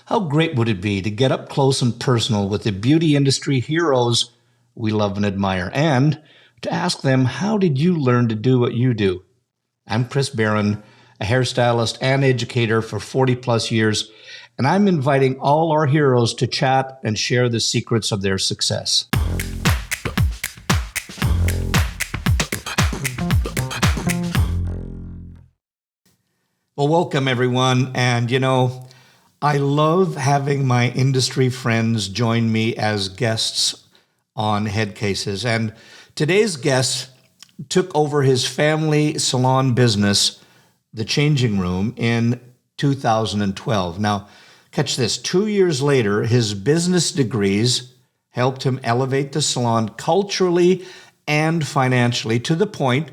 How great would it be to get up close and personal with the beauty industry heroes we love and admire, and to ask them, how did you learn to do what you do? I'm Chris Baran, a hairstylist and educator for 40 plus years, and I'm inviting all our heroes to chat and share the secrets of their success. Well, welcome everyone. And I love having my industry friends join me as guests on Headcases. And today's guest took over his family salon business, The Changing Room, in 2012. Now, catch this, 2 years later, his business degrees helped him elevate the salon culturally and financially to the point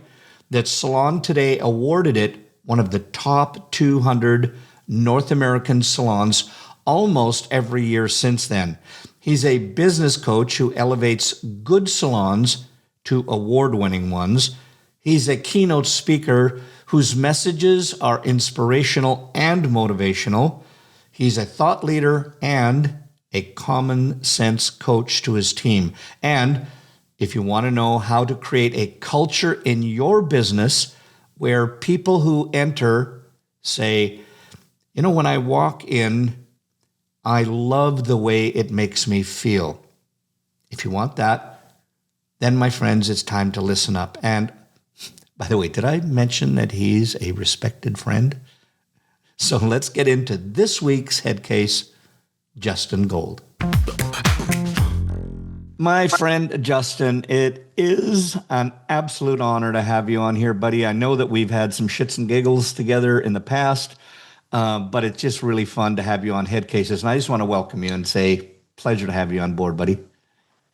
that Salon Today awarded it one of the top 200 North American salons almost every year since then. He's a business coach who elevates good salons to award-winning ones. He's a keynote speaker whose messages are inspirational and motivational. He's a thought leader and a common sense coach to his team. And if you want to know how to create a culture in your business where people who enter say, when I walk in, I love the way it makes me feel. If you want that, then my friends, it's time to listen up. And by the way, did I mention that he's a respected friend? So let's get into this week's Headcase, Justin Gold. My friend Justin, it is an absolute honor to have you on here, buddy. I know that we've had some shits and giggles together in the past, but it's just really fun to have you on Headcases. And I just want to welcome you and say, pleasure to have you on board, buddy.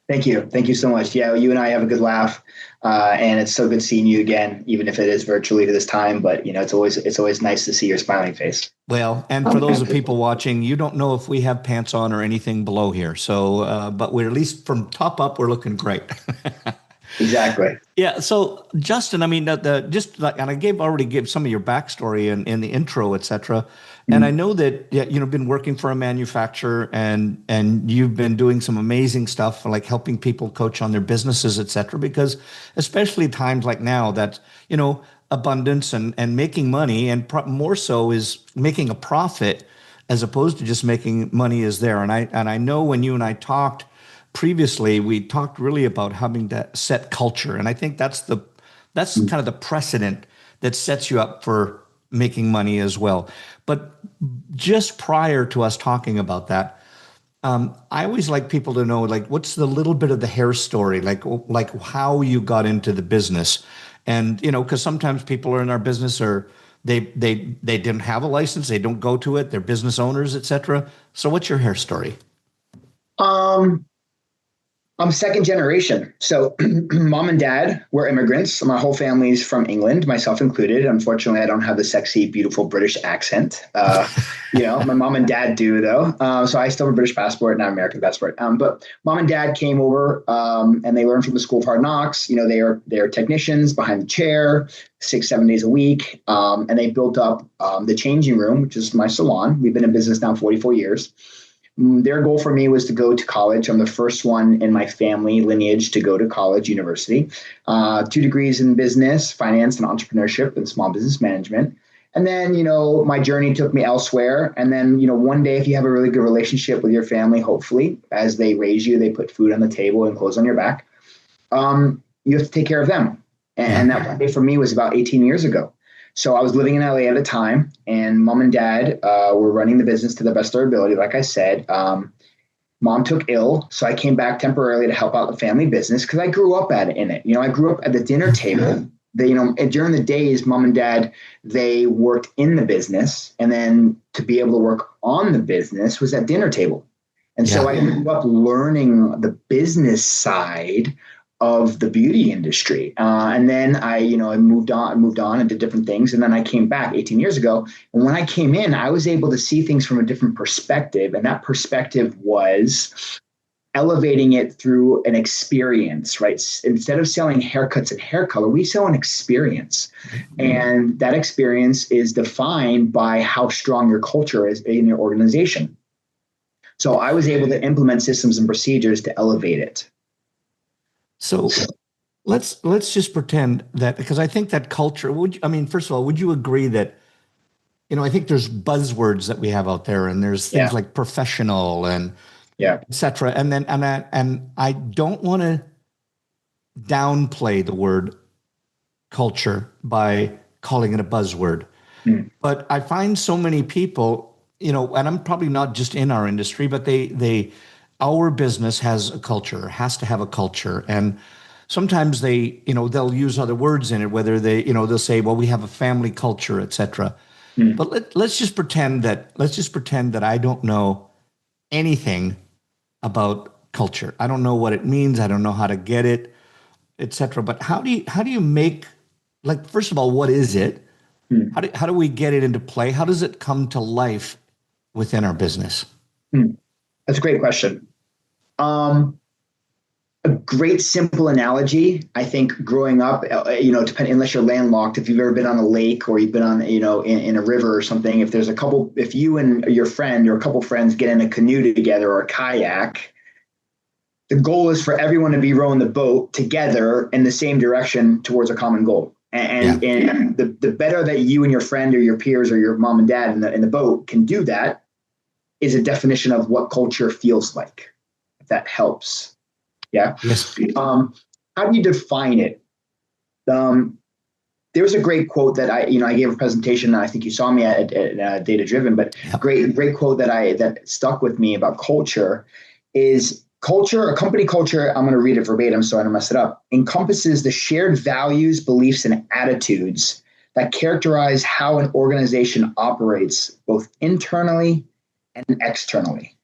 Thank you. Thank you so much. Yeah, you and I have a good laugh, and it's so good seeing you again, even if it is virtually this time. But it's always nice to see your smiling face. Well, and for those of people watching, you don't know if we have pants on or anything below here. So, but we're at least from top up, we're looking great. Exactly. Yeah. So, Justin, I mean, and I already gave some of your backstory in the intro, et cetera. And I know that you've been working for a manufacturer and you've been doing some amazing stuff like helping people coach on their businesses, et cetera, because especially times like now that, abundance and making money and more so is making a profit as opposed to just making money is there. And I know when you and I talked previously, we talked really about having to set culture. And I think that's kind of the precedent that sets you up for making money as well. But just prior to us talking about that, I always like people to know, like, what's the little bit of the hair story, like how you got into the business. And, because sometimes people are in our business or they didn't have a license, they don't go to it, they're business owners, et cetera. So what's your hair story? I'm second generation. So mom and dad were immigrants. My whole family's from England, myself included. Unfortunately, I don't have the sexy, beautiful British accent. My mom and dad do, though. So I still have a British passport, not an American passport. But mom and dad came over and they learned from the School of Hard Knocks. They are technicians behind the chair, 6-7 days a week. And they built up the Changing Room, which is my salon. We've been in business now 44 years. Their goal for me was to go to college. I'm the first one in my family lineage to go to college, university. 2 degrees in business, finance and entrepreneurship and small business management. And then, my journey took me elsewhere. And then, one day, if you have a really good relationship with your family, hopefully, as they raise you, they put food on the table and clothes on your back. You have to take care of them. And that one day for me was about 18 years ago. So I was living in LA at the time, and mom and dad were running the business to the best of their ability. Like I said, mom took ill, so I came back temporarily to help out the family business because I grew up in it. I grew up at the dinner table. And during the days, mom and dad, they worked in the business, and then to be able to work on the business was at dinner table. And so I grew up learning the business side of the beauty industry. And then I moved on and did different things. And then I came back 18 years ago. And when I came in, I was able to see things from a different perspective. And that perspective was elevating it through an experience, right? Instead of selling haircuts and hair color, we sell an experience. Mm-hmm. And that experience is defined by how strong your culture is in your organization. So I was able to implement systems and procedures to elevate it. So let's just pretend that, because I think that culture, first of all, would you agree that, I think there's buzzwords that we have out there, and there's things Yeah. like professional and Yeah. et cetera. And I don't want to downplay the word culture by calling it a buzzword. Mm. But I find so many people, and I'm probably not just in our industry, but our business has a culture, has to have a culture. And sometimes they'll use other words in it, whether they'll say, well, we have a family culture, et cetera. Mm. But let's just pretend that I don't know anything about culture. I don't know what it means. I don't know how to get it, et cetera. But how do you make, like, first of all, what is it? Mm. How do we get it into play? How does it come to life within our business? Mm. That's a great question. A great simple analogy, I think, growing up, unless you're landlocked, if you've ever been on a lake or you've been on, in a river or something, if you and your friend or a couple friends get in a canoe together or a kayak, the goal is for everyone to be rowing the boat together in the same direction towards a common goal. And the better that you and your friend or your peers or your mom and dad in the boat can do that is a definition of what culture feels like, if that helps. Yeah. Yes. How do you define it? There was a great quote that I gave a presentation, and I think you saw me at Data Driven, but great quote that stuck with me about culture is culture, a company culture. I'm going to read it verbatim so I don't mess it up. Encompasses the shared values, beliefs, and attitudes that characterize how an organization operates both internally and externally.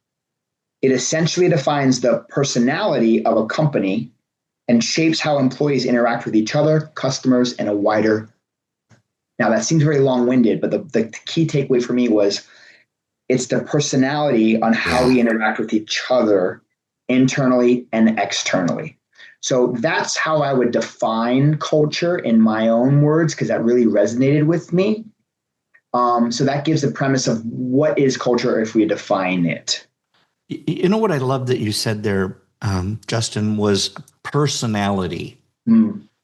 It essentially defines the personality of a company and shapes how employees interact with each other, customers, and a wider. Now, that seems very long-winded, but the key takeaway for me was it's the personality on how we interact with each other internally and externally. So that's how I would define culture in my own words, because that really resonated with me. So that gives a premise of what is culture if we define it. You know what I love that you said there, Justin, was personality.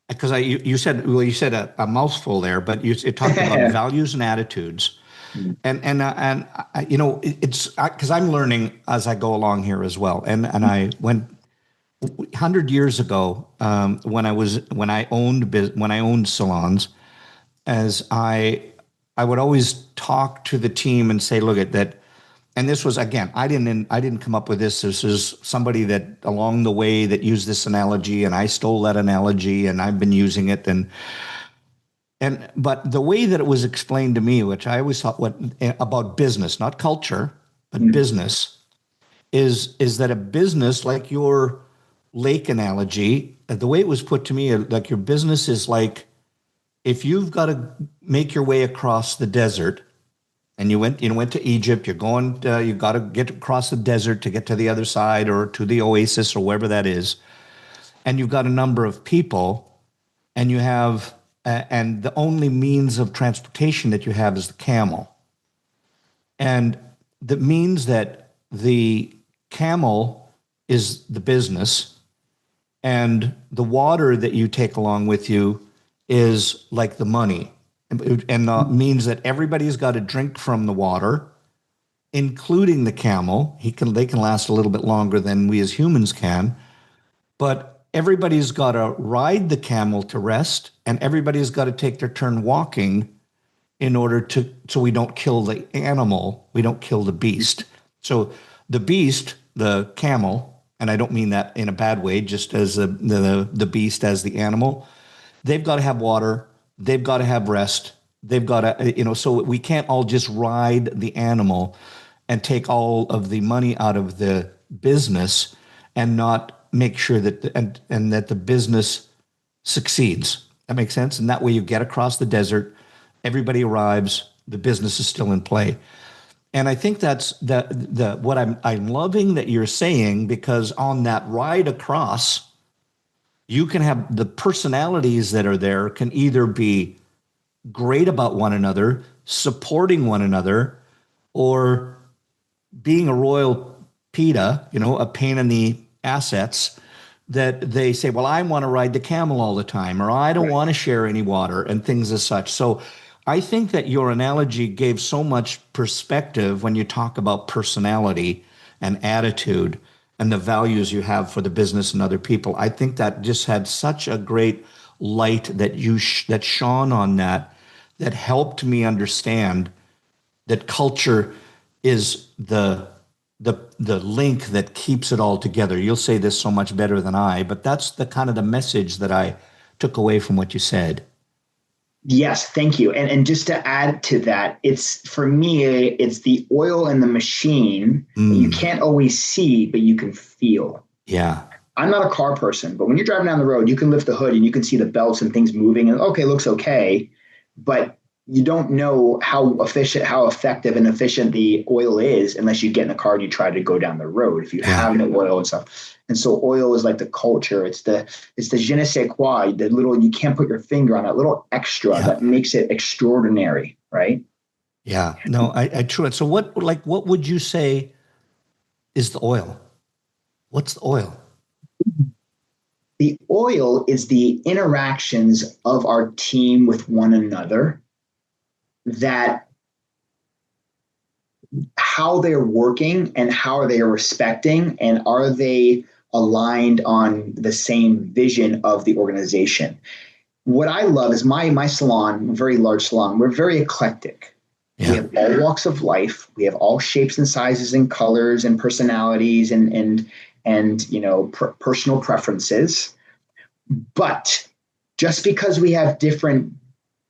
Because you said a mouthful there, but it talked about values and attitudes, and it's because I'm learning as I go along here as well. And I went 100 years ago when I owned salons, as I would always talk to the team and say, look at that. And this was, again, I didn't come up with this. This is somebody that along the way that used this analogy, and I stole that analogy, and I've been using it. But the way that it was explained to me, which I always thought about business, not culture, but business, is that a business, like your lake analogy, the way it was put to me, like your business is like, if you've got to make your way across the desert, and you went to Egypt, you got to get across the desert to get to the other side or to the oasis or wherever that is. And you've got a number of people, and you have, and the only means of transportation that you have is the camel. And that means that the camel is the business, and the water that you take along with you is like the money. And means that everybody's got to drink from the water, including the camel. They can last a little bit longer than we as humans can, but everybody's got to ride the camel to rest, and everybody's got to take their turn walking in order so we don't kill the animal, we don't kill the beast. So the beast, the camel, and I don't mean that in a bad way, just as the beast as the animal, they've got to have water. They've got to have rest. They've got to, so we can't all just ride the animal and take all of the money out of the business and not make sure that and that the business succeeds. That makes sense. And that way you get across the desert, everybody arrives, the business is still in play. And I think that's what I'm loving that you're saying, because on that ride across, you can have the personalities that are there can either be great about one another, supporting one another, or being a royal PETA, a pain in the assets, that they say, well, I want to ride the camel all the time, or I don't want to share any water and things as such. So I think that your analogy gave so much perspective when you talk about personality and attitude and the values you have for the business and other people. I think that just had such a great light that that shone on that helped me understand that culture is the link that keeps it all together. You'll say this so much better than I, but that's the kind of the message that I took away from what you said. Yes, thank you. And just to add to that, it's for me, it's the oil in the machine that you can't always see, but you can feel. Yeah. I'm not a car person, but when you're driving down the road, you can lift the hood and you can see the belts and things moving, and okay, looks okay, but you don't know how effective and efficient the oil is unless you get in the car and you try to go down the road. If you have no oil and stuff, and so oil is like the culture. It's the je ne sais quoi, the little, you can't put your finger on, that little extra that makes it extraordinary, right? Yeah. No, I true it. So what would you say is the oil? What's the oil? The oil is the interactions of our team with one another, that how they're working and how they are respecting, and are they aligned on the same vision of the organization. What I love is my salon, very large salon, we're very eclectic. Yeah. We have all walks of life. We have all shapes and sizes and colors and personalities and personal preferences. But just because we have different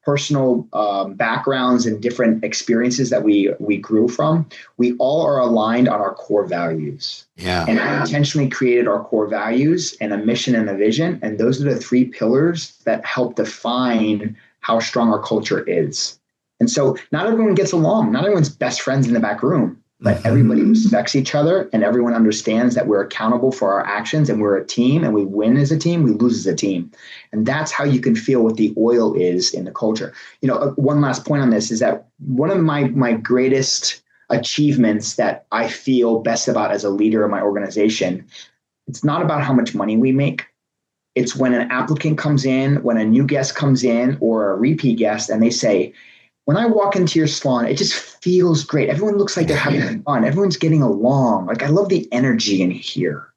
personal backgrounds and different experiences that we grew from, we all are aligned on our core values. Yeah. And I intentionally created our core values and a mission and a vision. And those are the three pillars that help define how strong our culture is. And so not everyone gets along. Not everyone's best friends in the back room, but everybody respects each other, and everyone understands that we're accountable for our actions, and we're a team, and we win as a team, we lose as a team. And that's how you can feel what the oil is in the culture. One last point on this is that one of my greatest achievements that I feel best about as a leader of my organization, it's not about how much money we make. It's when an applicant comes in, when a new guest comes in, or a repeat guest, and they say, when I walk into your salon, it just feels great. Everyone looks like they're having fun. Everyone's getting along. Like, I love the energy in here.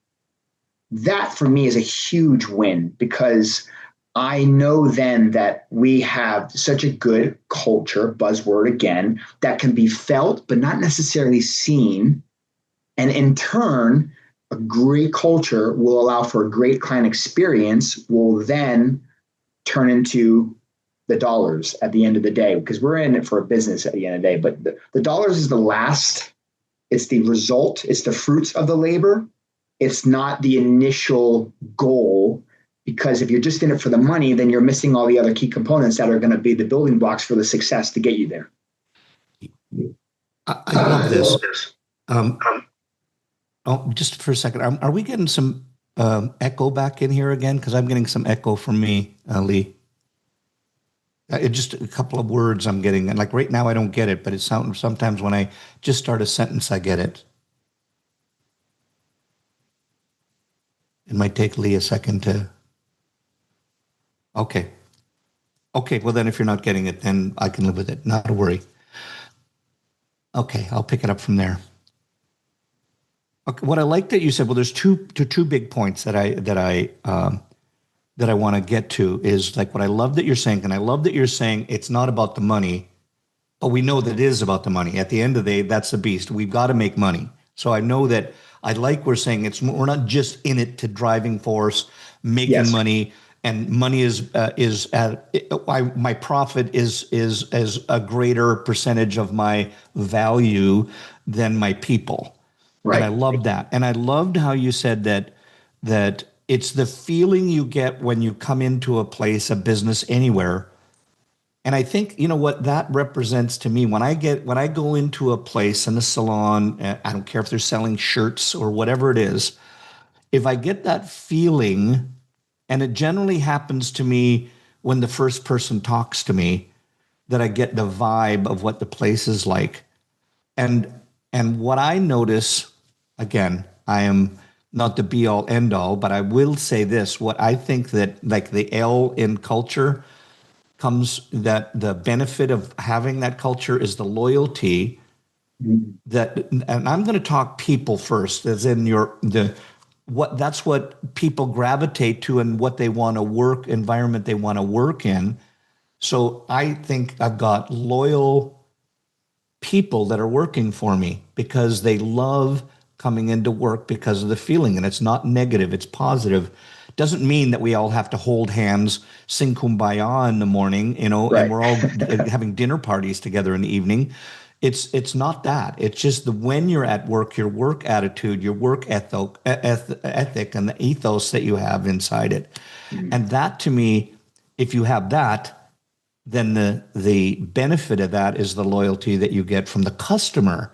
That for me is a huge win, because I know then that we have such a good culture, buzzword again, that can be felt but not necessarily seen. And in turn, a great culture will allow for a great client experience, will then turn into the dollars at the end of the day, because we're in it for a business at the end of the day. But the dollars is the last, it's the result, it's the fruits of the labor. It's not the initial goal, because if you're just in it for the money, then you're missing all the other key components that are going to be the building blocks for the success to get you there. I love this. Just for a second, are we getting some echo back in here again? Because I'm getting some echo from me, Lee. Just a couple of words I'm getting, and like right now I don't get it, but it sounds sometimes when I just start a sentence I get it. It might take Lee a second to. Okay. Well, then if you're not getting it, then I can live with it. Not to worry. Okay, I'll pick it up from there. Okay, what I like that you said, well, there's two big points that I want to get to is like what I love that you're saying. And I love that you're saying it's not about the money, but we know that it is about the money. At the end of the day, that's the beast. We've got to make money. So I know that I like we're saying we're not just in it to driving force, making money, and money is my profit is as a greater percentage of my value than my people. Right. And I loved that. And I loved how you said that it's the feeling you get when you come into a place, a business, anywhere. And I think, what that represents to me, when I go into a place in a salon, I don't care if they're selling shirts or whatever it is, if I get that feeling, and it generally happens to me when the first person talks to me, that I get the vibe of what the place is like. And what I notice again, I am not the be all end all, but I will say this: what I think that like the L in culture comes that the benefit of having that culture is the loyalty Mhm. that, and I'm going to talk people first, as in what that's what people gravitate to and what they want to work environment they want to work in. So I think I've got loyal people that are working for me because they love coming into work because of the feeling, and it's not negative, it's positive. Doesn't mean that we all have to hold hands, sing kumbaya in the morning, and Right. we're all having dinner parties together in the evening. It's not that. It's just the when you're at work, your work attitude, your work ethic, and the ethos that you have inside it. Mhm. And that to me, if you have that, then the benefit of that is the loyalty that you get from the customer.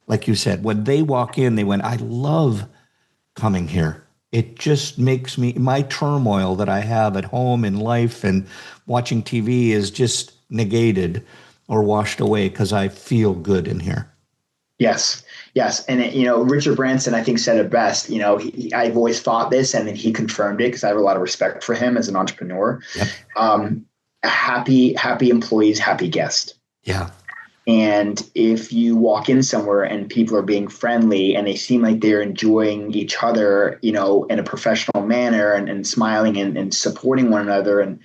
Like you said, when they walk in, they went, I love coming here. It just makes me, my turmoil that I have at home in life and watching TV is just negated or washed away because I feel good in here. Yes, yes, and Richard Branson, I think, said it best. I've always thought this, and then he confirmed it because I have a lot of respect for him as an entrepreneur. Yep. Um, happy employees, happy guest. Yeah. And if you walk in somewhere and people are being friendly and they seem like they're enjoying each other, in a professional manner and smiling and supporting one another, and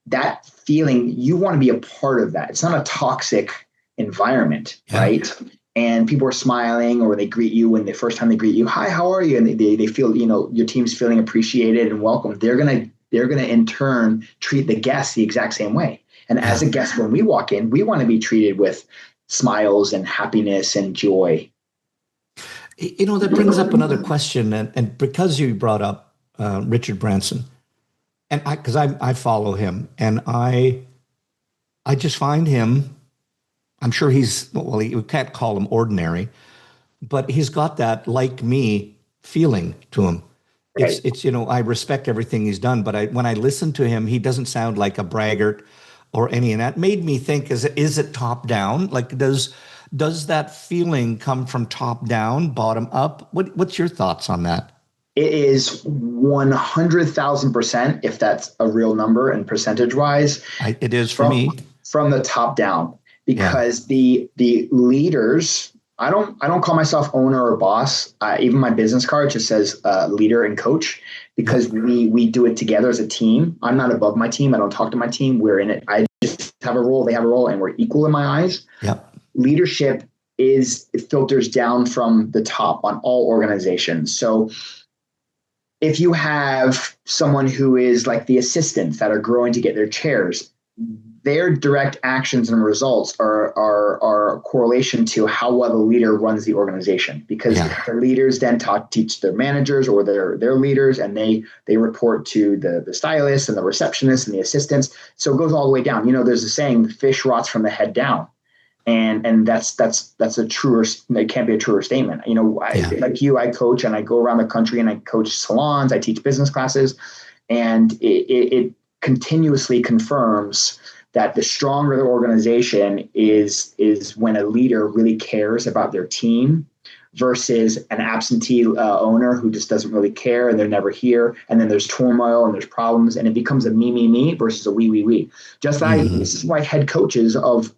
that feeling, you want to be a part of that. It's not a toxic environment, Yeah. right? And people are smiling or they greet you when the first time they greet you, hi, how are you? And they feel, your team's feeling appreciated and welcome. They're gonna in turn treat the guests the exact same way. And as Yeah. a guest, when we walk in, we want to be treated with smiles and happiness and joy. That brings up another question. And because you brought up Richard Branson, and because I follow him, and I just find him, I'm sure we can't call him ordinary, but he's got that like me feeling to him. Right. I respect everything he's done, but when I listen to him, he doesn't sound like a braggart or any, and that made me think, is it top down? Like, does that feeling come from top down, bottom up? What's your thoughts on that? It is 100,000%, if that's a real number and percentage wise, It is for from me. from the top down, Yeah. because the leaders, I don't call myself owner or boss. Even my business card just says leader and coach, because Yep. we do it together as a team. I'm not above my team. I don't talk to my team. We're in it. I just have a role, they have a role, and we're equal in my eyes. Yep. Leadership it filters down from the top on all organizations. So if you have someone who is like the assistants that are growing to get their chairs, their direct actions and results are a correlation to how well the leader runs the organization, because Yeah. the leaders then teach their managers or their leaders, and they report to the stylists and the receptionists and the assistants. So it goes all the way down. There's a saying, fish rots from the head down. And that's a truer, it can't be a truer statement. Yeah. Like you, I coach and I go around the country and I coach salons, I teach business classes, and it continuously confirms that the stronger the organization is when a leader really cares about their team versus an absentee owner who just doesn't really care and they're never here. And then there's turmoil and there's problems, and it becomes a me versus a we. Just like Hmm. this is why head coaches of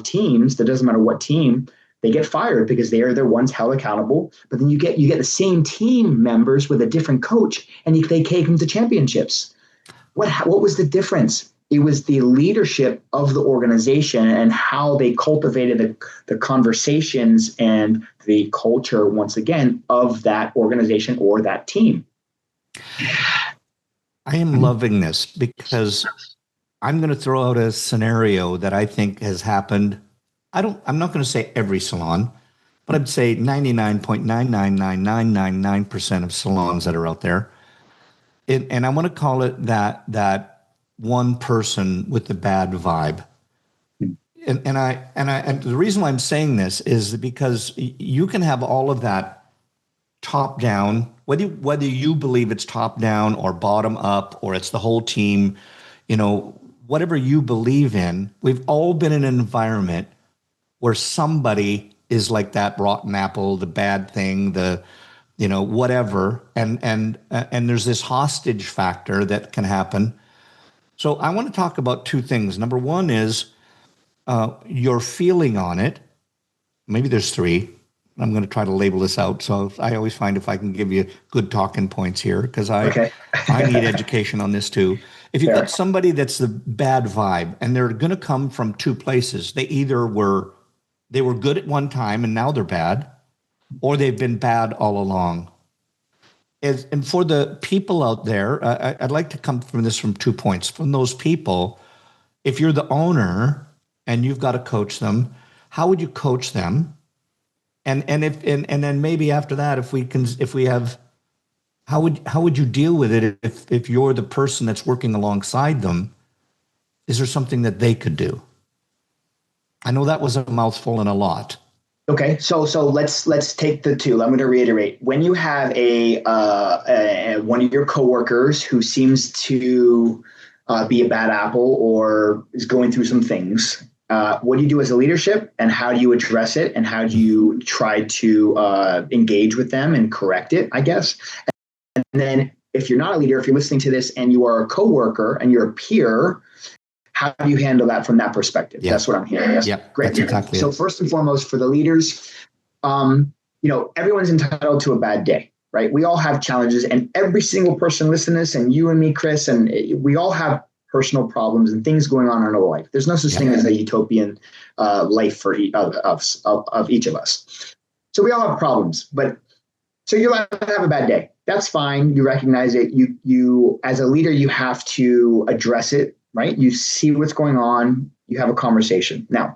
teams, that doesn't matter what team, they get fired because they are the ones held accountable. But then you get the same team members with a different coach, and they take them to championships. What was the difference? It was the leadership of the organization and how they cultivated the conversations and the culture, once again, of that organization or that team. I am loving this because I'm going to throw out a scenario that I think has happened. I'm not going to say every salon, but I'd say 99.99999% of salons that are out there. And I want to call it that one person with the bad vibe. And the reason why I'm saying this is because you can have all of that top down, whether you believe it's top down or bottom up or it's the whole team, whatever you believe in. We've all been in an environment where somebody is like that rotten apple, the bad thing, the, whatever. And there's this hostage factor that can happen. So I want to talk about two things. Number one is your feeling on it. Maybe there's three. I'm going to try to label this out. So I always find if I can give you good talking points here, because I need education on this too. If you've got somebody that's the bad vibe, and they're going to come from two places, they were good at one time and now they're bad, or they've been bad all along. And for the people out there, I'd like to come from this from 2 points. From those people, if you're the owner and you've got to coach them, how would you coach them? And then maybe after that, how would you deal with it if you're the person that's working alongside them? Is there something that they could do? I know that was a mouthful and a lot. Okay, so let's take the two. I'm going to reiterate. When you have a one of your coworkers who seems to be a bad apple or is going through some things, what do you do as a leadership, and how do you address it, and how do you try to engage with them and correct it, I guess? And then if you're not a leader, if you're listening to this and you are a coworker and you're a peer, how do you handle that from that perspective? Yeah. That's what I'm hearing. Yes? Yeah, great. That's exactly so it. First and foremost, for the leaders, everyone's entitled to a bad day, right? We all have challenges, and every single person listening to this, and you and me, Chris, and we all have personal problems and things going on in our life. There's no such thing as a utopian life for each of us. So we all have problems, so you're allowed to have a bad day. That's fine. You recognize it. You as a leader, you have to address it. Right? You see what's going on, you have a conversation. Now,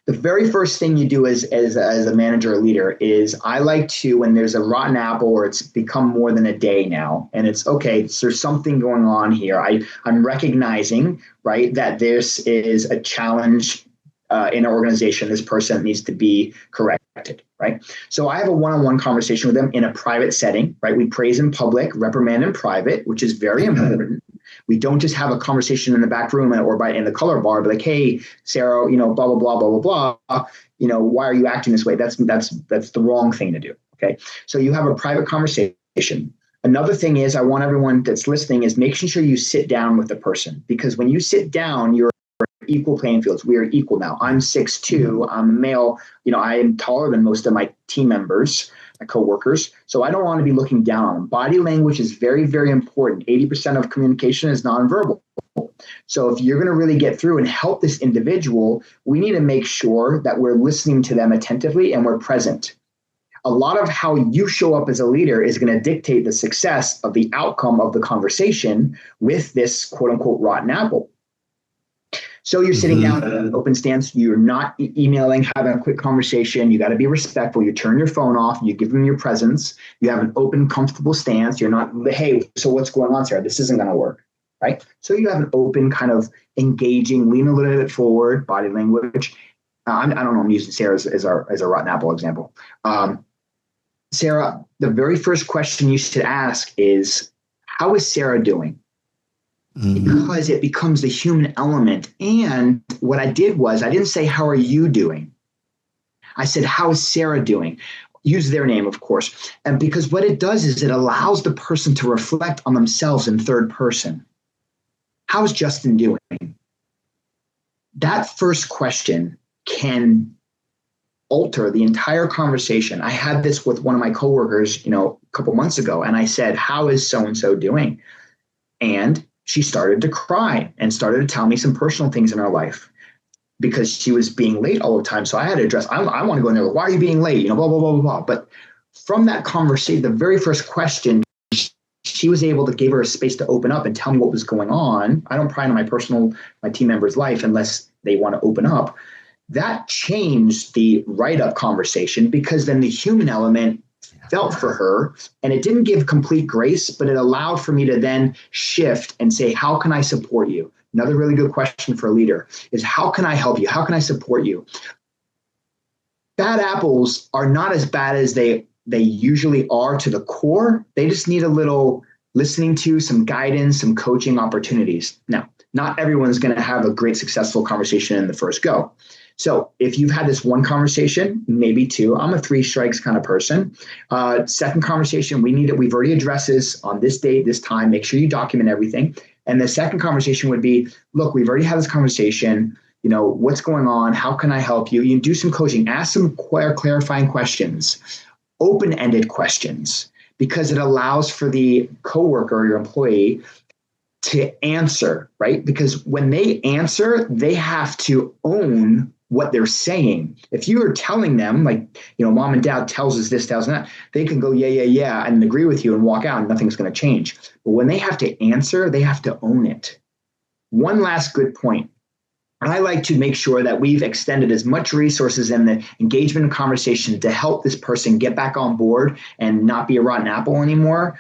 the very first thing you do as a manager or leader is I like to, when there's a rotten apple or it's become more than a day now, and it's okay, so there's something going on here. I'm recognizing, right, that this is a challenge in an organization. This person needs to be corrected, right? So I have a one-on-one conversation with them in a private setting, right? We praise in public, reprimand in private, which is very important. We don't just have a conversation in the back room or in the color bar, but like, hey, Sarah, blah, blah, blah, blah, blah, blah. Why are you acting this way? That's the wrong thing to do. Okay. So you have a private conversation. Another thing is I want everyone that's listening is making sure you sit down with the person, because when you sit down, you're equal playing fields. We are equal now. I'm 6'2", I'm a male. I am taller than most of my team members, my coworkers. So I don't want to be looking down on them. Body language is very, very important. 80% of communication is nonverbal. So if you're going to really get through and help this individual, we need to make sure that we're listening to them attentively and we're present. A lot of how you show up as a leader is going to dictate the success of the outcome of the conversation with this quote unquote rotten apple. So you're sitting down in an open stance. You're not emailing, having a quick conversation. You got to be respectful. You turn your phone off. You give them your presence. You have an open, comfortable stance. You're not, hey, so what's going on, Sarah? This isn't going to work, right? So you have an open kind of engaging, lean a little bit forward, body language. I don't know. I'm using Sarah as a rotten apple example. Sarah, the very first question you should ask is, how is Sarah doing? Because it becomes the human element. And what I did was I didn't say, how are you doing? I said, how is Sarah doing? Use their name, of course. And because what it does is it allows the person to reflect on themselves in third person. How's Justin doing? That first question can alter the entire conversation. I had this with one of my coworkers, a couple months ago, and I said, how is so-and-so doing? And she started to cry and started to tell me some personal things in her life because she was being late all the time. So I had to address, I want to go in there, why are you being late? Blah, blah, blah, blah, blah. But from that conversation, the very first question, she was able to give her a space to open up and tell me what was going on. I don't pry into my team member's life unless they want to open up. That changed the write-up conversation because then the human element felt for her, and it didn't give complete grace, but it allowed for me to then shift and say, how can I support you? Another really good question for a leader is, how can I help you? How can I support you? Bad apples are not as bad as they usually are to the core. They just need a little listening to, some guidance, some coaching opportunities. Now, not everyone's going to have a great successful conversation in the first go. So if you've had this one conversation, maybe two, I'm a three strikes kind of person. Second conversation, we've already addressed this on this date, this time, make sure you document everything. And the second conversation would be, look, we've already had this conversation. What's going on? How can I help you? You do some coaching, ask some clarifying questions, open-ended questions, because it allows for the coworker or your employee to answer, right? Because when they answer, they have to own what they're saying. If you are telling them, like, mom and dad tells us this, tells us that, they can go, yeah, and agree with you and walk out and nothing's going to change. But when they have to answer, they have to own it. One last good point. I like to make sure that we've extended as much resources in the engagement and conversation to help this person get back on board and not be a rotten apple anymore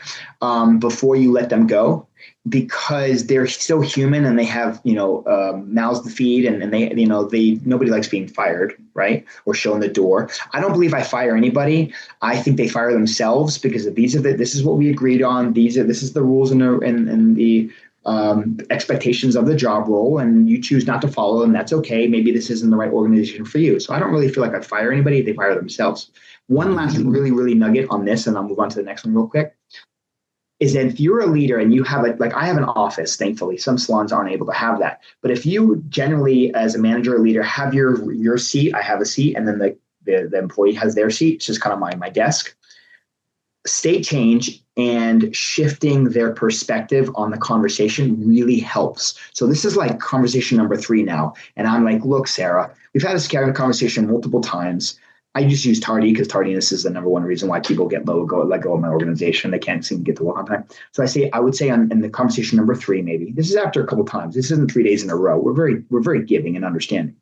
before you let them go, because they're still human and they have, mouths to feed, and they nobody likes being fired, right? Or shown the door. I don't believe I fire anybody. I think they fire themselves, because this is what we agreed on. This is the rules and the expectations of the job role, and you choose not to follow them. That's okay. Maybe this isn't the right organization for you. So I don't really feel like I fire anybody. They fire themselves. One last really, really nugget on this, and I'll move on to the next one real quick, is that if you're a leader and you have like I have an office, thankfully, some salons aren't able to have that. But if you generally, as a manager or leader, have your seat, I have a seat, and then the employee has their seat. It's just kind of my desk. State change and shifting their perspective on the conversation really helps. So this is like conversation number 3 now. And I'm like, look, Sarah, we've had this conversation multiple times. I just use tardy because tardiness is the number one reason why people let go of my organization. They can't seem to get to work on time. So I would say in the conversation number 3, maybe this is after a couple of times. This isn't 3 days in a row. We're very giving and understanding.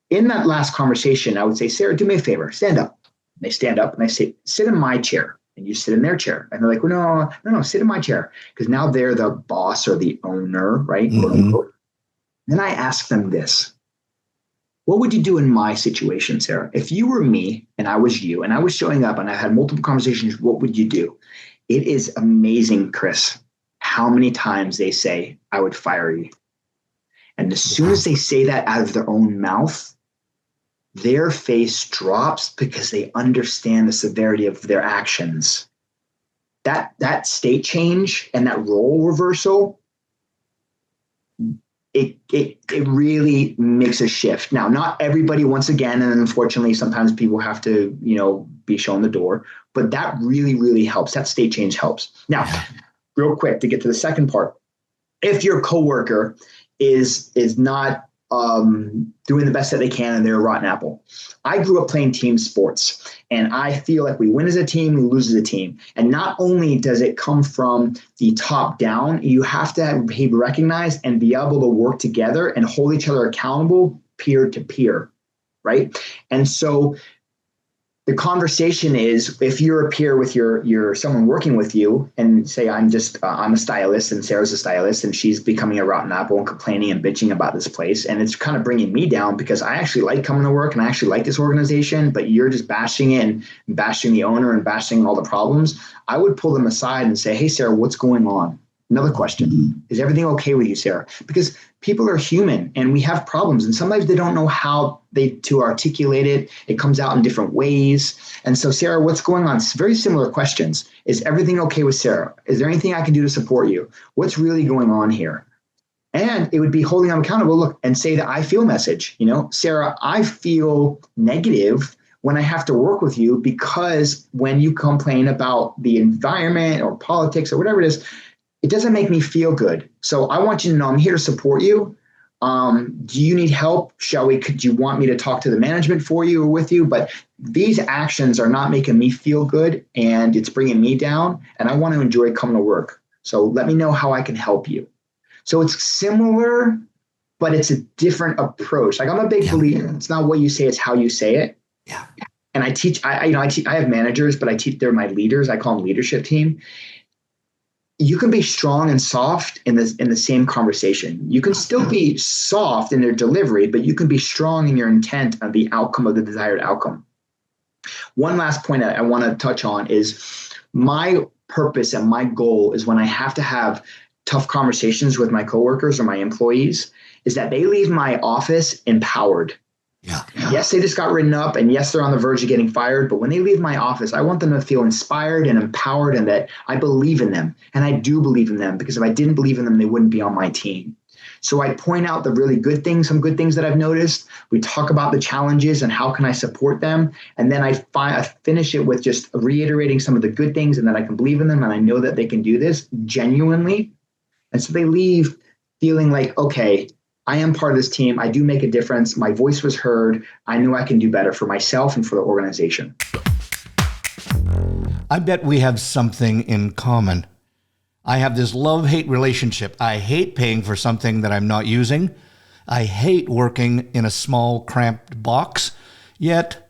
In that last conversation, I would say, Sarah, do me a favor, stand up. And they stand up and I say, sit in my chair. And you sit in their chair. And they're like, well, no, sit in my chair. Because now they're the boss or the owner, right? Mm-hmm. Then I ask them this. What would you do in my situation, Sarah? If you were me and I was you and I was showing up and I had multiple conversations, what would you do? It is amazing, Chris, how many times they say, I would fire you. And as soon as they say that out of their own mouth, their face drops because they understand the severity of their actions. That state change and that role reversal, it really makes a shift. Now, not everybody, once again, and unfortunately, sometimes people have to, be shown the door, but that really, really helps. That state change helps. Now, real quick to get to the second part, if your coworker is not doing the best that they can and they're a rotten apple. I grew up playing team sports, and I feel like we win as a team, we lose as a team. And not only does it come from the top down, you have to be recognized and be able to work together and hold each other accountable peer to peer, right? And so the conversation is, if you're a peer with your someone working with you, and say I'm a stylist and Sarah's a stylist and she's becoming a rotten apple and complaining and bitching about this place, and it's kind of bringing me down because I actually like coming to work and I actually like this organization, but you're just bashing it and bashing the owner and bashing all the problems. I would pull them aside and say, hey, Sarah, what's going on? Another question. Is everything okay with you, Sarah? Because people are human and we have problems, and sometimes they don't know how to articulate it. It comes out in different ways. And so, Sarah, what's going on? It's very similar questions. Is everything okay with Sarah? Is there anything I can do to support you? What's really going on here? And it would be holding them accountable. Look, and say the I feel message. Sarah, I feel negative when I have to work with you because when you complain about the environment or politics or whatever it is, it doesn't make me feel good. So I want you to know I'm here to support you. Do you need help? Could you want me to talk to the management for you or with you? But these actions are not making me feel good and it's bringing me down, and I want to enjoy coming to work. So let me know how I can help you. So it's similar, but it's a different approach. Like, I'm a big believer. It's not what you say, it's how you say it. Yeah. And I teach, I have managers, but they're my leaders. I call them leadership team. You can be strong and soft in the same conversation. You can still be soft in their delivery, but you can be strong in your intent of the outcome of the desired outcome. One last point I want to touch on is my purpose and my goal is, when I have to have tough conversations with my coworkers or my employees, is that they leave my office empowered. Yeah. Yes, they just got written up, and yes, they're on the verge of getting fired. But when they leave my office, I want them to feel inspired and empowered, and that I believe in them. And I do believe in them, because if I didn't believe in them, they wouldn't be on my team. So I point out the really good things, some good things that I've noticed. We talk about the challenges and how can I support them. And then I finish it with just reiterating some of the good things, and that I can believe in them, and I know that they can do this genuinely. And so they leave feeling like, okay, I am part of this team. I do make a difference. My voice was heard. I know I can do better for myself and for the organization. I bet we have something in common. I have this love-hate relationship. I hate paying for something that I'm not using. I hate working in a small, cramped box. Yet,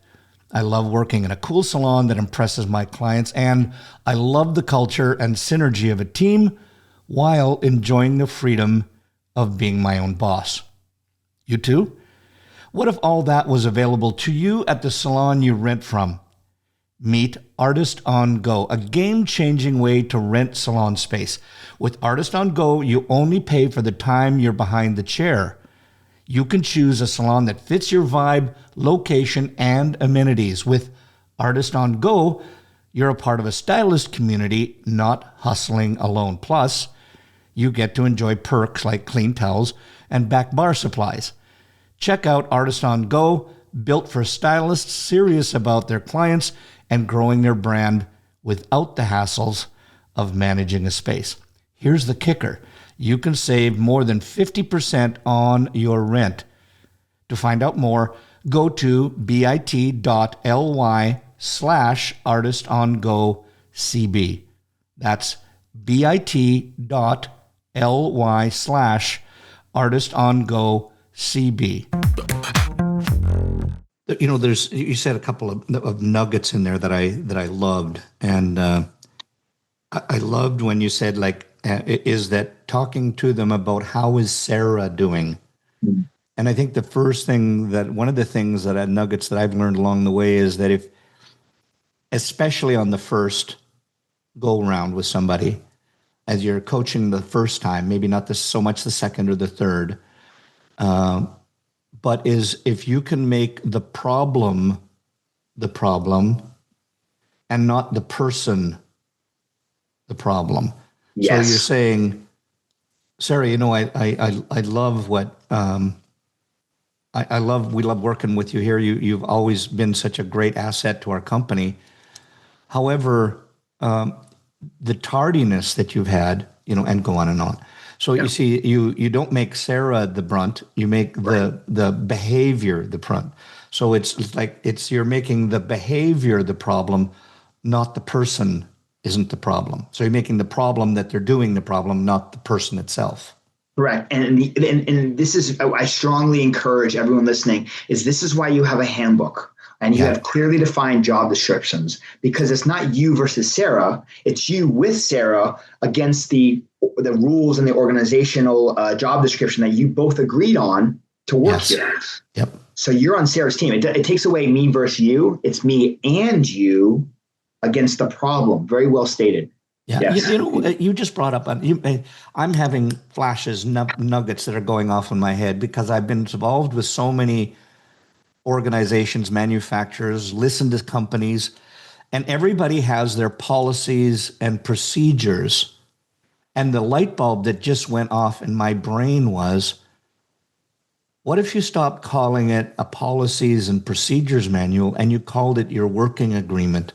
I love working in a cool salon that impresses my clients, and I love the culture and synergy of a team while enjoying the freedom of being my own boss. You too? What if all that was available to you at the salon you rent from? Meet Artist on Go, a game-changing way to rent salon space. With Artist on Go, you only pay for the time you're behind the chair. You can choose a salon that fits your vibe, location, and amenities. With Artist on Go, you're a part of a stylist community, not hustling alone. Plus, you get to enjoy perks like clean towels and back bar supplies. Check out Artist on Go, built for stylists serious about their clients and growing their brand without the hassles of managing a space. Here's the kicker. You can save more than 50% on your rent. To find out more, go to bit.ly/artistongocb. That's bit.ly/artistongocb. You know, you said a couple of nuggets in there that I loved, and I loved when you said, like, is that talking to them about how is Sarah doing. Mm-hmm. And I think one of the things that nuggets that I've learned along the way is that, if, especially on the first go round with somebody, as you're coaching the first time, maybe not so much the second or the third, but if you can make the problem and not the person the problem. Yes. So you're saying, Sarah, you know, I love what we love working with you here. You've always been such a great asset to our company. However, the tardiness that you've had, you know, and go on and on. So yeah. You see, you don't make Sarah the brunt, you make the behavior the brunt. So it's like you're making the behavior the problem, not the person isn't the problem. So you're making the problem that they're doing the problem, not the person itself. Correct. And this is, I strongly encourage everyone listening, this is why you have a handbook. And you have clearly defined job descriptions, because it's not you versus Sarah. It's you with Sarah against the rules and the organizational job description that you both agreed on to work here. Yep. So you're on Sarah's team. It takes away me versus you. It's me and you against the problem. Very well stated. Yeah. Yes. You know, you just brought up, I'm having flashes, nuggets that are going off in my head, because I've been involved with so many organizations, manufacturers, listen to companies, and everybody has their policies and procedures. And the light bulb that just went off in my brain was, what if you stopped calling it a policies and procedures manual and you called it your working agreement?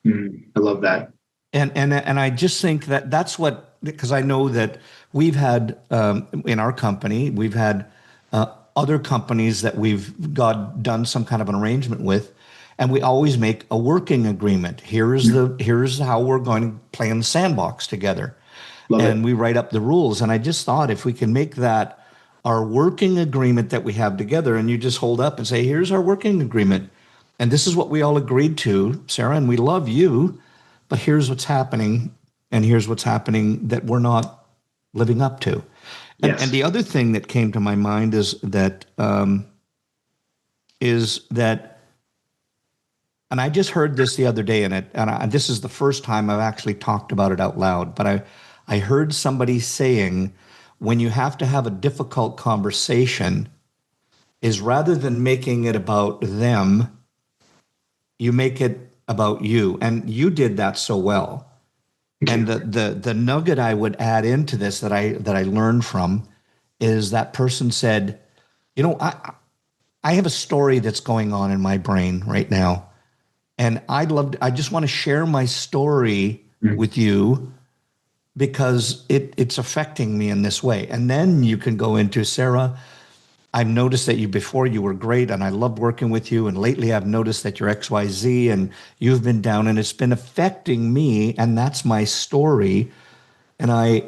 I love that. And I just think that's what, because I know that we've had in our company, we've had other companies that we've done some kind of an arrangement with, and we always make a working agreement. Here's how we're going to play in the sandbox together. Love and it. We write up the rules. And I just thought, if we can make that our working agreement that we have together, and you just hold up and say, here's our working agreement, and this is what we all agreed to, Sarah, and we love you, but here's what's happening, and here's what's happening that we're not living up to. And the other thing that came to my mind is that, and I just heard this the other day, and this is the first time I've actually talked about it out loud, but I heard somebody saying, when you have to have a difficult conversation, is rather than making it about them, you make it about you. And you did that so well. Thank And you. the nugget I would add into this that I learned from is that person said, you know, I have a story that's going on in my brain right now. And I just want to share my story Mm. with you because it's affecting me in this way. And then you can go into, Sarah, I've noticed that before you were great and I loved working with you. And lately I've noticed that you're XYZ and you've been down and it's been affecting me. And that's my story. And I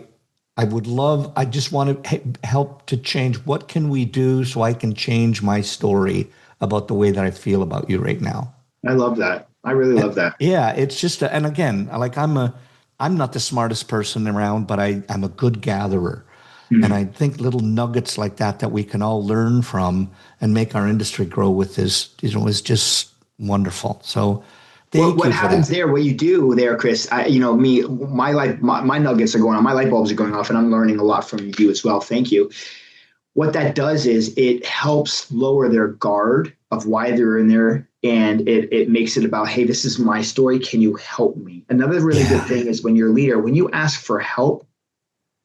just want to help to change. What can we do so I can change my story about the way that I feel about you right now? I love that. I really love that. Yeah, it's just, and again, like I'm not the smartest person around, but I'm a good gatherer. And Mm. I think little nuggets like that we can all learn from and make our industry grow with is just wonderful. So thank What you for happens that. there? What you do there, Chris? My nuggets are going on. My light bulbs are going off, and I'm learning a lot from you as well. Thank you. What that does is it helps lower their guard of why they're in there, and it makes it about, hey, this is my story. Can you help me? Another really good Yeah. thing is when you're a leader, when you ask for help,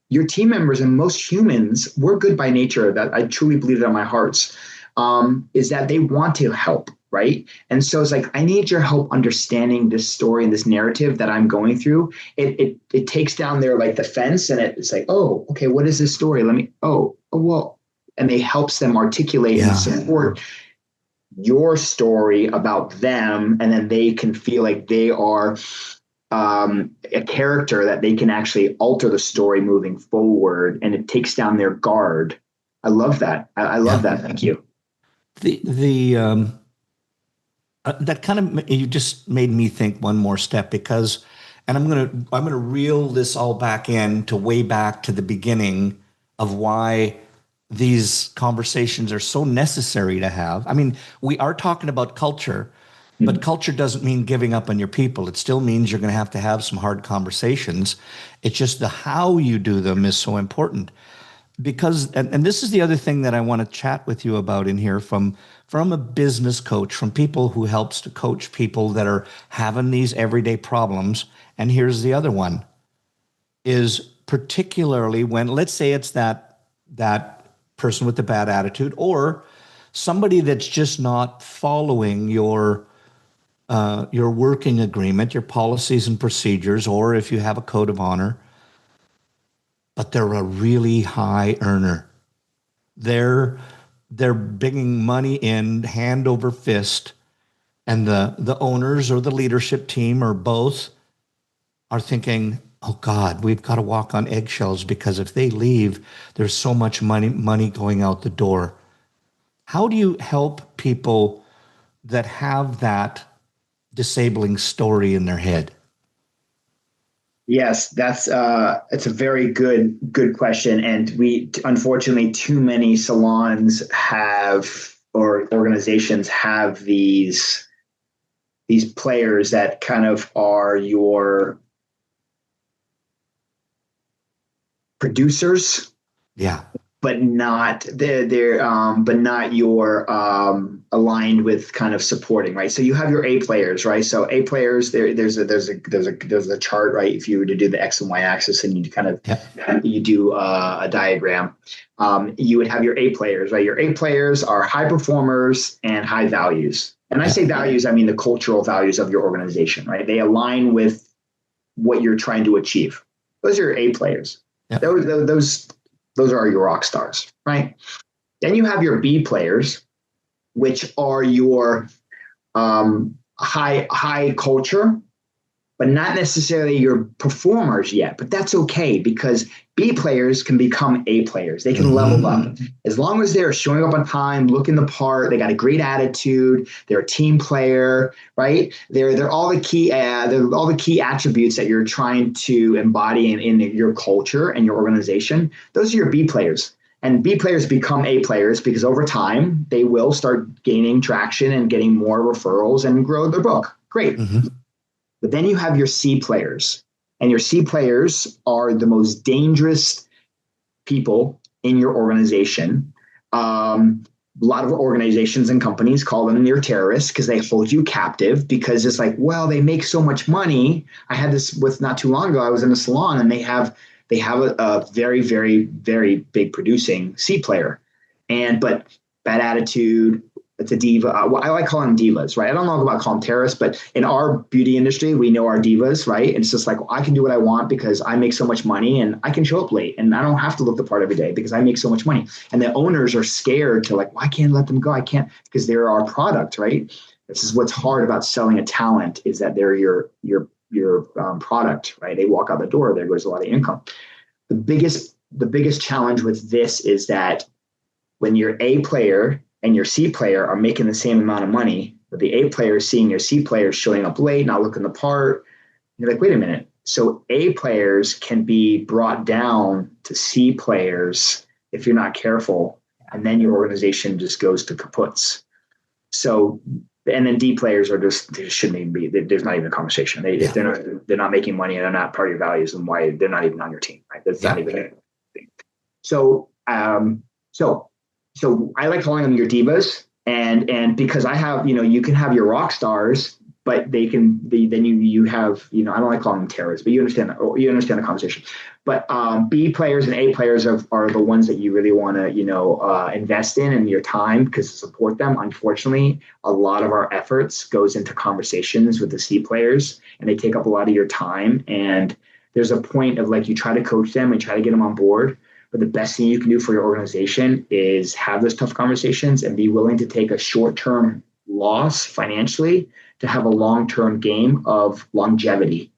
your team members and most humans, we're good by nature. That I truly believe that in my hearts, is that they want to help, right? And so it's like, I need your help understanding this story and this narrative that I'm going through. It takes down their like the fence, and it's like, oh, okay, what is this story? Let me, well, and it helps them articulate and Yeah. support your story about them, and then they can feel like they are a character that they can actually alter the story moving forward, and it takes down their guard. I love that. I love Yeah. that. Thank you. The that kind of you just made me think one more step because, and I'm gonna reel this all back in to way back to the beginning of why these conversations are so necessary to have. I mean, we are talking about culture, but Mm. culture doesn't mean giving up on your people. It still means you're going to have some hard conversations. It's just the how you do them is so important because and this is the other thing that I want to chat with you about in here from a business coach, from people who helps to coach people that are having these everyday problems. And here's the other one is particularly when, let's say it's that person with the bad attitude or somebody that's just not following your working agreement, your policies and procedures, or if you have a code of honor, but they're a really high earner. They're they're bringing money in hand over fist, and the owners or the leadership team or both are thinking, "Oh God, we've got to walk on eggshells because if they leave, there's so much money going out the door." How do you help people that have that disabling story in their head? Yes, it's a very good question, and we unfortunately too many salons have or organizations have these players that kind of are your producers, Yeah, but not but not your aligned with kind of supporting, right? So you have your A players, right? So A players, there's a chart, right? If you were to do the X and Y axis and you kind of yeah, you do a diagram, you would have your A players, right? Your A players are high performers and high values. And I yeah, say values, I mean the cultural values of your organization, right? They align with what you're trying to achieve. Those are your A players. yeah. Those are your rock stars, right? Then you have your B players, which are your high culture, but not necessarily your performers yet. But that's okay because B players can become A players. They can level Mm-hmm. up as long as they're showing up on time, looking the part. They got a great attitude. They're a team player, right? They're all the key they're all the key attributes that you're trying to embody in your culture and your organization. Those are your B players. And B players become A players because over time they will start gaining traction and getting more referrals and grow their book. Great. Mm-hmm. But then you have your C players, and your C players are the most dangerous people in your organization. a lot of organizations and companies call them near terrorists because they hold you captive because it's like, well, they make so much money. I had this with not too long ago. I was in a salon and they have a very, very, very big producing C player, but bad attitude. It's a diva. I like calling them divas, right? I don't know about calling them terrorists, but in our beauty industry, we know our divas, right? And it's just like, well, I can do what I want because I make so much money and I can show up late and I don't have to look the part every day because I make so much money. And the owners are scared to like, well, I can't let them go. I can't because they're our product, right? This is what's hard about selling a talent is that they're your product, right? They walk out the door, there goes a lot of income. The biggest challenge with this is that when your A player and your C player are making the same amount of money, but the A player is seeing your C player showing up late, not looking the part, you're like, wait a minute. So A players can be brought down to C players if you're not careful, and then your organization just goes to kaputs. So, and then D players are just, they shouldn't even be, there's not even a conversation. If they're not making money and they're not part of your values, then why they're not even on your team, right? That's not even a thing. So I like calling them your divas, and because I have, you can have your rock stars, but they can be, then you have, I don't like calling them terrorists, but you understand the conversation. But B players and A players are the ones that you really want to, invest in your time because to support them. Unfortunately, a lot of our efforts goes into conversations with the C players, and they take up a lot of your time. And there's a point of like you try to coach them and try to get them on board. But the best thing you can do for your organization is have those tough conversations and be willing to take a short-term loss financially to have a long-term game of longevity.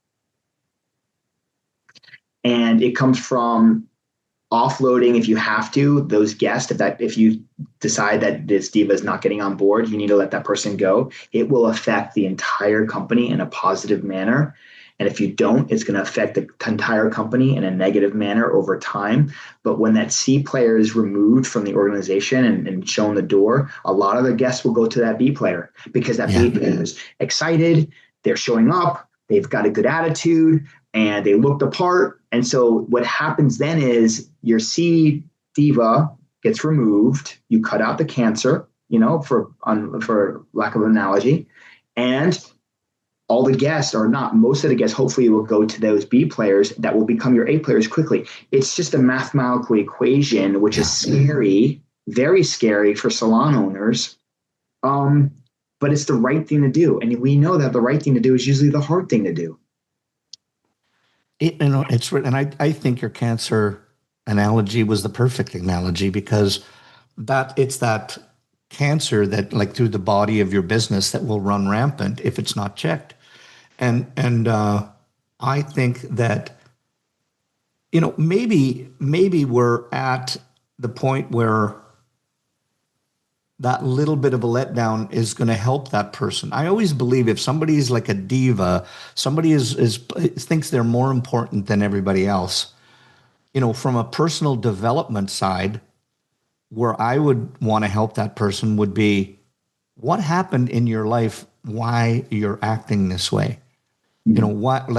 And it comes from offloading, if you have to, those guests. If you decide that this diva is not getting on board, you need to let that person go. It will affect the entire company in a positive manner. And if you don't, it's going to affect the entire company in a negative manner over time. But when that C player is removed from the organization and shown the door, a lot of the guests will go to that B player because that B player is excited. They're showing up. They've got a good attitude and they look the part. And so what happens then is your C diva gets removed. You cut out the cancer, for lack of an analogy, and all the guests or not, most of the guests hopefully will go to those B players that will become your A players quickly. It's just a mathematical equation, which is scary, very scary for salon owners. But it's the right thing to do. And we know that the right thing to do is usually the hard thing to do. And I think your cancer analogy was the perfect analogy because it's that cancer that like through the body of your business that will run rampant if it's not checked. And I think that, maybe we're at the point where that little bit of a letdown is going to help that person. I always believe if somebody is like a diva, somebody thinks they're more important than everybody else, from a personal development side, where I would want to help that person would be what happened in your life, why you're acting this way. What is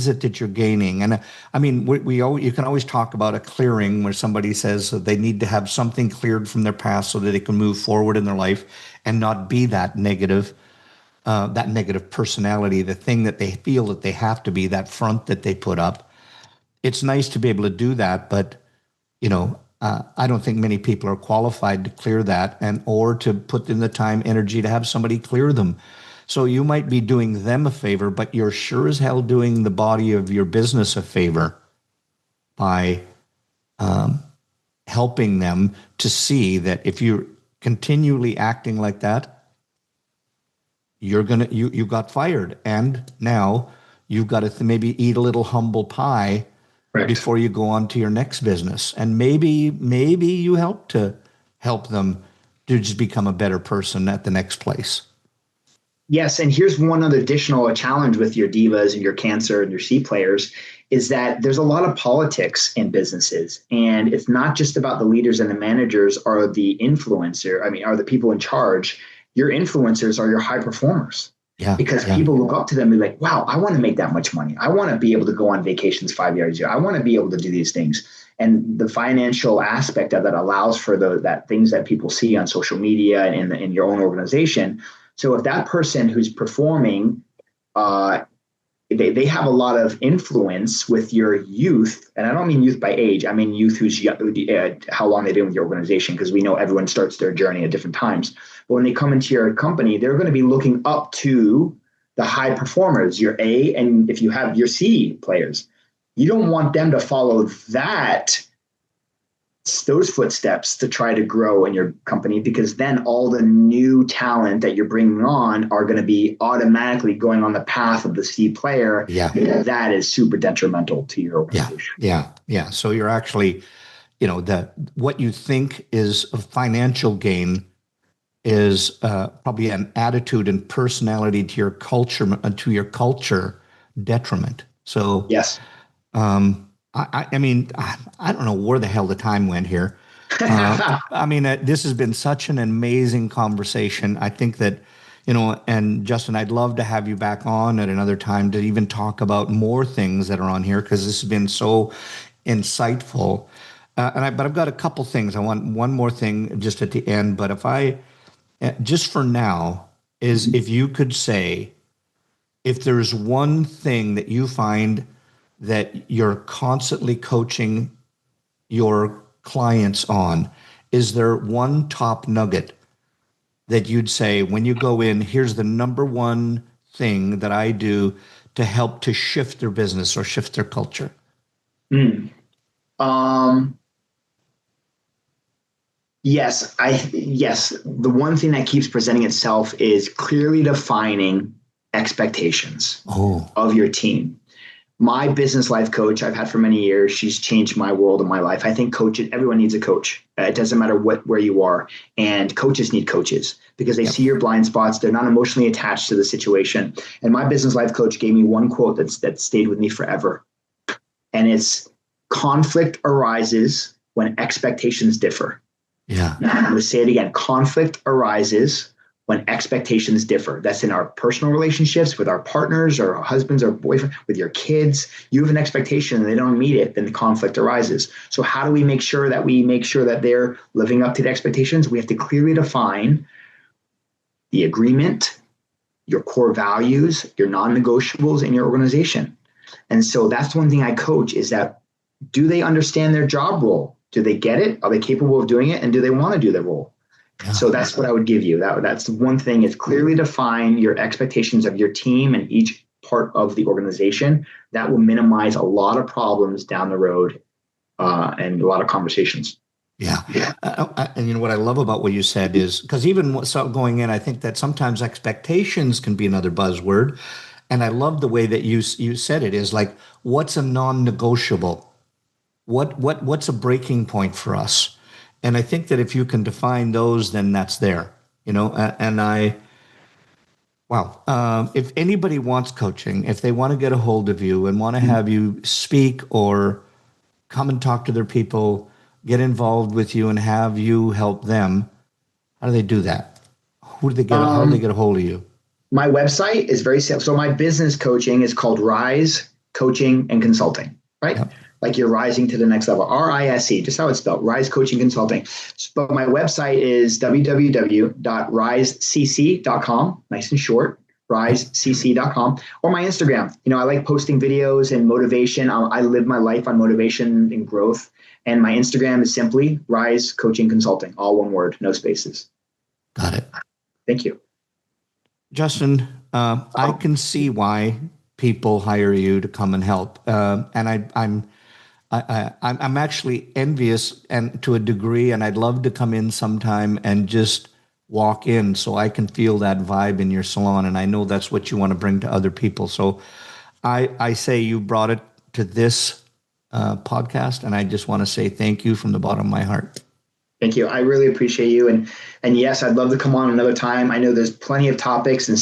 it that you're gaining? And I mean, you can always talk about a clearing where somebody says that they need to have something cleared from their past so that they can move forward in their life and not be that negative personality, the thing that they feel that they have to be, that front that they put up. It's nice to be able to do that, but I don't think many people are qualified to clear that or to put in the time, energy to have somebody clear them. So you might be doing them a favor, but you're sure as hell doing the body of your business a favor by helping them to see that if you're continually acting like that, you got fired, and now you've got to maybe eat a little humble pie before you go on to your next business, and maybe you help them to just become a better person at the next place. Yes, and here's one other additional challenge with your divas and your cancer and your C players is that there's a lot of politics in businesses, and it's not just about the leaders and the managers or the influencer. I mean, are the people in charge. Your influencers are your high performers. Yeah. because Yeah. people look up to them and be like, wow, I want to make that much money. I want to be able to go on vacations 5 years a year. I want to be able to do these things. And the financial aspect of that allows for that things that people see on social media and in your own organization. So if that person who's performing, they have a lot of influence with your youth. And I don't mean youth by age. I mean youth who's how long they've been with your organization, because we know everyone starts their journey at different times. But when they come into your company, they're going to be looking up to the high performers, your A, and if you have your C players. You don't want them to follow those footsteps to try to grow in your company, because then all the new talent that you're bringing on are going to be automatically going on the path of the C player. Yeah. That is super detrimental to your Yeah. organization. Yeah. Yeah. So you're actually, what you think is a financial gain is probably an attitude and personality to your culture detriment. So, Yes. I mean, I don't know where the hell the time went here. I mean, this has been such an amazing conversation. I think that, and Justin, I'd love to have you back on at another time to even talk about more things that are on here, because this has been so insightful. But I've got a couple things. I want one more thing just at the end. But just for now, is if you could say, if there's one thing that you find that you're constantly coaching your clients on, is there one top nugget that you'd say when you go in, here's the number one thing that I do to help to shift their business or shift their culture? Yes, the one thing that keeps presenting itself is clearly defining expectations Oh, of your team. My business life coach I've had for many years, she's changed my world and my life. I think everyone needs a coach. It doesn't matter where you are. And coaches need coaches because they yep. see your blind spots. They're not emotionally attached to the situation. And my business life coach gave me one quote that stayed with me forever. And it's, conflict arises when expectations differ. Yeah. Now, I'm going to say it again. Conflict arises when expectations differ. That's in our personal relationships with our partners or our husbands or boyfriend, with your kids. You have an expectation and they don't meet it, then the conflict arises. So how do we make sure that they're living up to the expectations? We have to clearly define the agreement, your core values, your non-negotiables in your organization. And so that's one thing I coach, is that, do they understand their job role? Do they get it? Are they capable of doing it? And do they want to do their role? Yeah. So that's what I would give you. That's the one thing, is clearly define your expectations of your team and each part of the organization. That will minimize a lot of problems down the road and a lot of conversations. Yeah. And what I love about what you said is, because even going in, I think that sometimes expectations can be another buzzword. And I love the way that you said it, is like, what's a non-negotiable? What's a breaking point for us? And I think that if you can define those, then that's there, if anybody wants coaching, if they want to get a hold of you and want to have you speak or come and talk to their people, get involved with you and have you help them, how do they do that? How do they get a hold of you? My website is very simple. So my business coaching is called Rise Coaching and Consulting, right? Yep. Like you're rising to the next level. RISE, just how it's spelled, Rise Coaching Consulting. But my website is www.risecc.com, nice and short, risecc.com, or my Instagram. I like posting videos and motivation. I live my life on motivation and growth. And my Instagram is simply Rise Coaching Consulting, all one word, no spaces. Got it. Thank you. Justin, I can see why people hire you to come and help, and I'm actually envious, and to a degree, and I'd love to come in sometime and just walk in so I can feel that vibe in your salon, and I know that's what you want to bring to other people. So I say you brought it to this podcast, and I just want to say thank you from the bottom of my heart. Thank you. I really appreciate you. And yes, I'd love to come on another time. I know there's plenty of topics and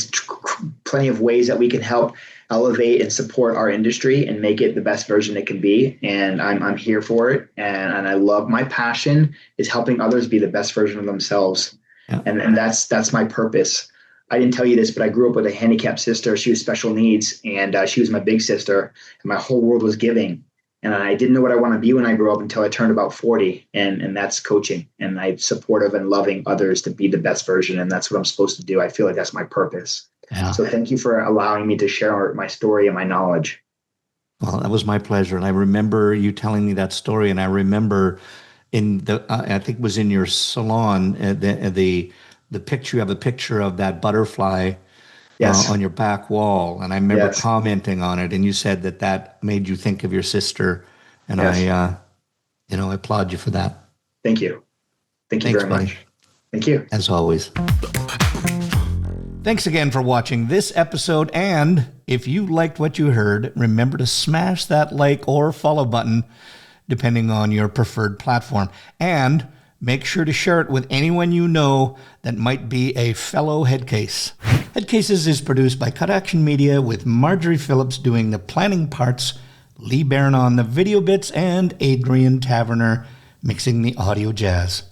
plenty of ways that we can help elevate and support our industry and make it the best version it can be. And I'm here for it. And I love, my passion is helping others be the best version of themselves. Yeah. And that's my purpose. I didn't tell you this, but I grew up with a handicapped sister. She was special needs, and she was my big sister, and my whole world was giving. And I didn't know what I want to be when I grew up until I turned about 40, and that's coaching. And I'm supportive and loving others to be the best version, and that's what I'm supposed to do. I feel like that's my purpose. Yeah. So thank you for allowing me to share my story and my knowledge. Well, that was my pleasure. And I remember you telling me that story, and I remember I think it was in your salon, the picture, you have a picture of that butterfly Yes. on your back wall. And I remember Yes. commenting on it, and you said that made you think of your sister. And Yes. I applaud you for that. Thank you. Thank you Thanks, very buddy. much. Thank you. As always. Thanks again for watching this episode. And if you liked what you heard, remember to smash that like or follow button, depending on your preferred platform. And make sure to share it with anyone you know that might be a fellow Headcase. Headcases is produced by Cut Action Media, with Marjorie Phillips doing the planning parts, Lee Baran on the video bits, and Adrian Taverner mixing the audio jazz.